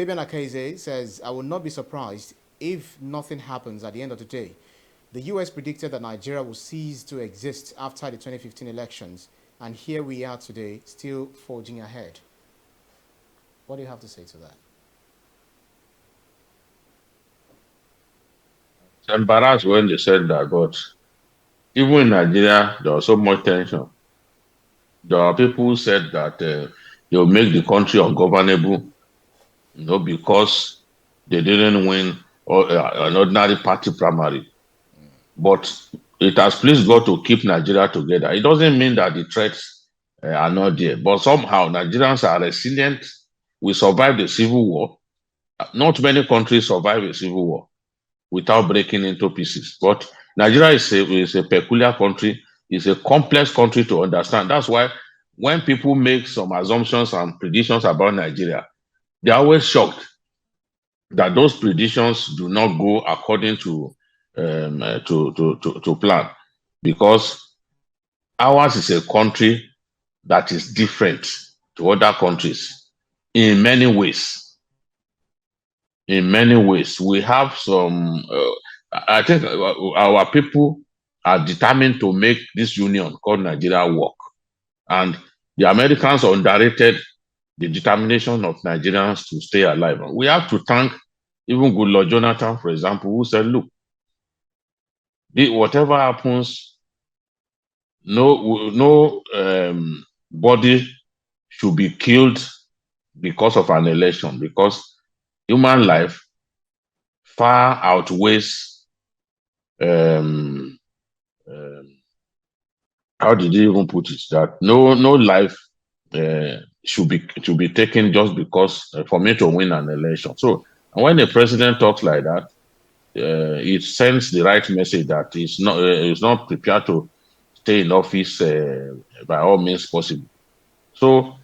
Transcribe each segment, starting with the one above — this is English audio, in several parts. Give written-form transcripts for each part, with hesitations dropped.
Fabian Akeze says, I will not be surprised if nothing happens at the end of the day. The US predicted that Nigeria will cease to exist after the 2015 elections, and here we are today, still forging ahead. What do you have to say to that? It's embarrassed when they said that, but even in Nigeria, there was so much tension. There are people who said that they'll make the country ungovernable, because they didn't win an ordinary party primary. But it has pleased God to keep Nigeria together. It doesn't mean that the threats are not there, but somehow Nigerians are resilient. We survived the civil war. Not many countries survive a civil war without breaking into pieces. But Nigeria is a peculiar country. It's a complex country to understand. That's why when people make some assumptions and predictions about Nigeria, they're always shocked that those predictions do not go according to plan, because ours is a country that is different to other countries in many ways. In many ways, we have some. I think our people are determined to make this union called Nigeria work, and the Americans underrated the determination of Nigerians to stay alive. We have to thank even Goodluck Jonathan, for example, who said, "Look, whatever happens, no body should be killed because of an election, because human life far outweighs um, um, how did he even put it? That no life should be taken just because for me to win an election." So when a president talks like that, it sends the right message that he's not prepared to stay in office by all means possible. So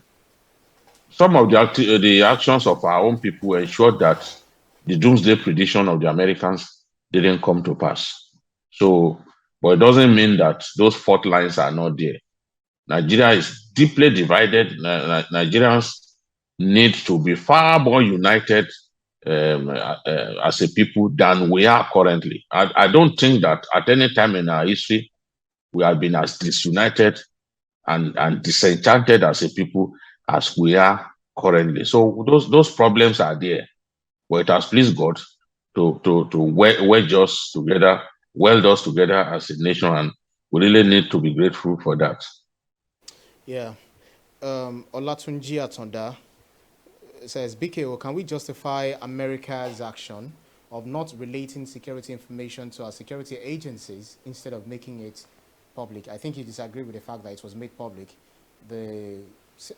some of the actions of our own people ensured that the doomsday prediction of the Americans didn't come to pass. So, but it doesn't mean that those fault lines are not there. Nigeria is deeply divided. Nigerians need to be far more united as a people than we are currently. I don't think that at any time in our history we have been as disunited and disenchanted as a people as we are currently. So those problems are there, but it has pleased God to wedge us together, weld us together as a nation, and we really need to be grateful for that. Yeah. Olatunji Atonda says, BKO, can we justify America's action of not relating security information to our security agencies instead of making it public? I think you disagree with the fact that it was made public. The,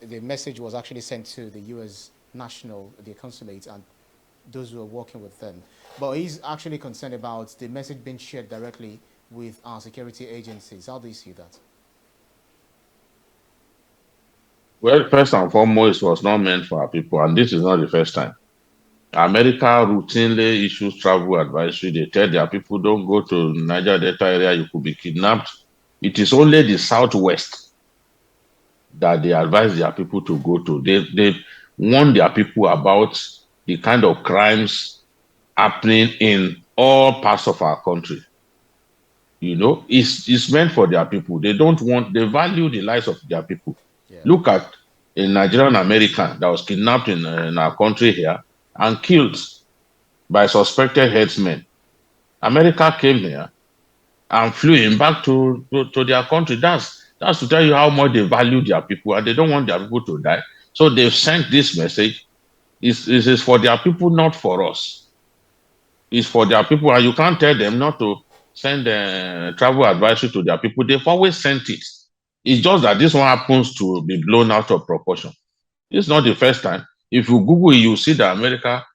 the message was actually sent to the US national, the consulate, and those who are working with them. But he's actually concerned about the message being shared directly with our security agencies. How do you see that? Well, first and foremost, it was not meant for our people, and this is not the first time. America routinely issues travel advisory. They tell their people, don't go to Niger Delta area, you could be kidnapped. It is only the southwest that they advise their people to go to. They warn their people about the kind of crimes happening in all parts of our country. It's meant for their people. They value the lives of their people. Yeah. Look at a Nigerian American that was kidnapped in our country here and killed by suspected headsmen. America came here and flew him back to their country. That's to tell you how much they value their people and they don't want their people to die. So they've sent this message. This is for their people, not for us. It's for their people, and you can't tell them not to send travel advisory to their people. They've always sent it. It's just that this one happens to be blown out of proportion. It's not the first time. If you Google it, you see that America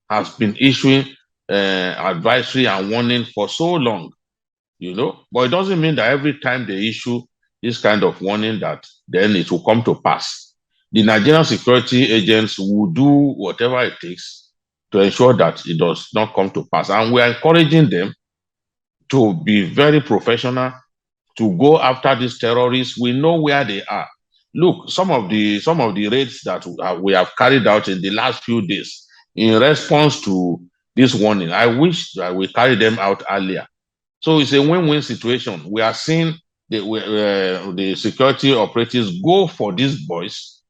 has been issuing advisory and warning for so long. But it doesn't mean that every time they issue this kind of warning that then it will come to pass. The Nigerian security agents will do whatever it takes to ensure that it does not come to pass. And we are encouraging them to be very professional, to go after these terrorists. We know where they are. Look, some of the raids that we have carried out in the last few days, in response to this warning. I wish that we carried them out earlier. So it's a win-win situation. We are seeing the security operatives go for these boys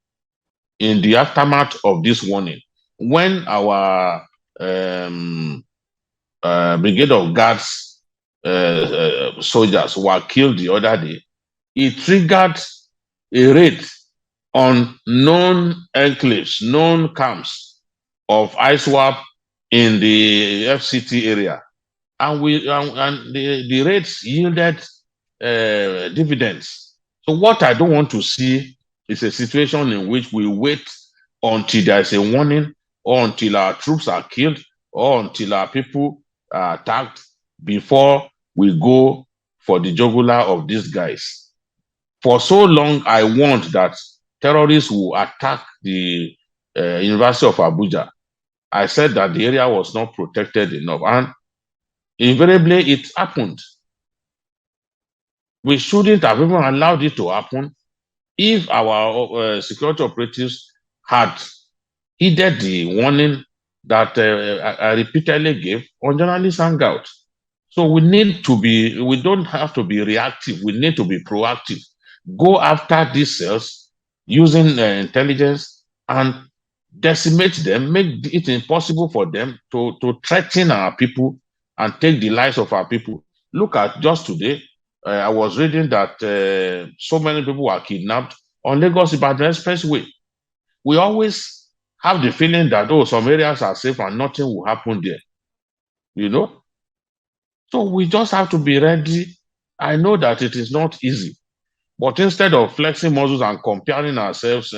in the aftermath of this warning. When our brigade of guards soldiers were killed the other day, it triggered a raid on known enclaves, known camps of ISWAP in the FCT area. And the rates yielded dividends. So what I don't want to see is a situation in which we wait until there is a warning, or until our troops are killed, or until our people are attacked before we go for the jugular of these guys. For so long, I warned that terrorists will attack the University of Abuja. I said that the area was not protected enough, and invariably it happened. We shouldn't have even allowed it to happen if our security operatives had heeded the warning that I repeatedly gave on journalist hangout. So we don't have to be reactive. We need to be proactive. Go after these cells using intelligence and decimate them, make it impossible for them to threaten our people and take the lives of our people. Look at just today, I was reading that so many people were kidnapped on Lagos Ibadan Expressway. We always have the feeling that, oh, some areas are safe and nothing will happen there. You know? So we just have to be ready. I know that it is not easy, but instead of flexing muscles and comparing ourselves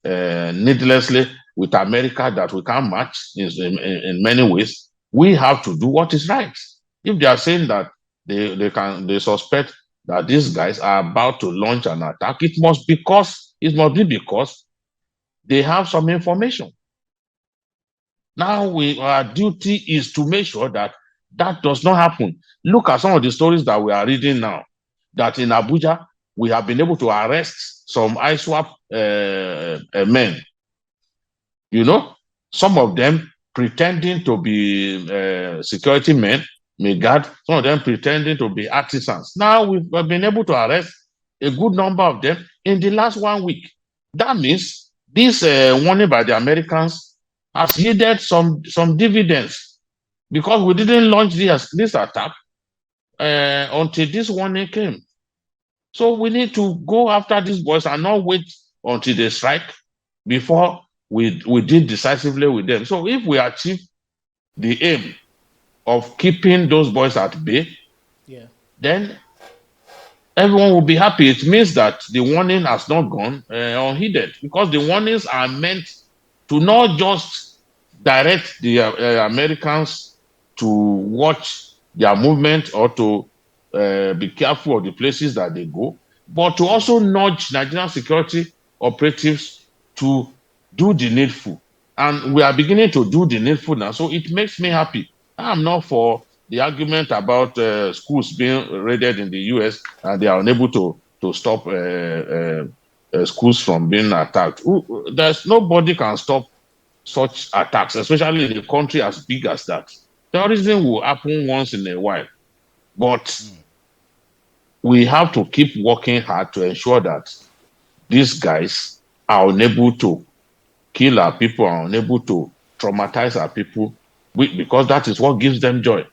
needlessly with America that we can't match in many ways, we have to do what is right. If they are saying that they suspect that these guys are about to launch an attack, it must be because they have some information. Now our duty is to make sure that that does not happen. Look at some of the stories that we are reading now, that in Abuja, we have been able to arrest some ISWAP men. You know, some of them pretending to be security men, guard, some of them pretending to be artisans. Now we've been able to arrest a good number of them in the last 1 week. That means this warning by the Americans has yielded some dividends, because we didn't launch this attack until this warning came. So we need to go after these boys and not wait until they strike before we deal decisively with them. So if we achieve the aim of keeping those boys at bay, then everyone will be happy. It means that the warning has not gone unheeded, because the warnings are meant to not just direct the Americans to watch their movement or to be careful of the places that they go, but to also nudge Nigerian security operatives to do the needful. And we are beginning to do the needful now, so it makes me happy. I'm not for the argument about schools being raided in the US and they are unable to stop schools from being attacked. There's nobody can stop such attacks, especially in a country as big as that. Terrorism will happen once in a while, but we have to keep working hard to ensure that these guys are unable to kill our people, are unable to traumatize our people, because that is what gives them joy.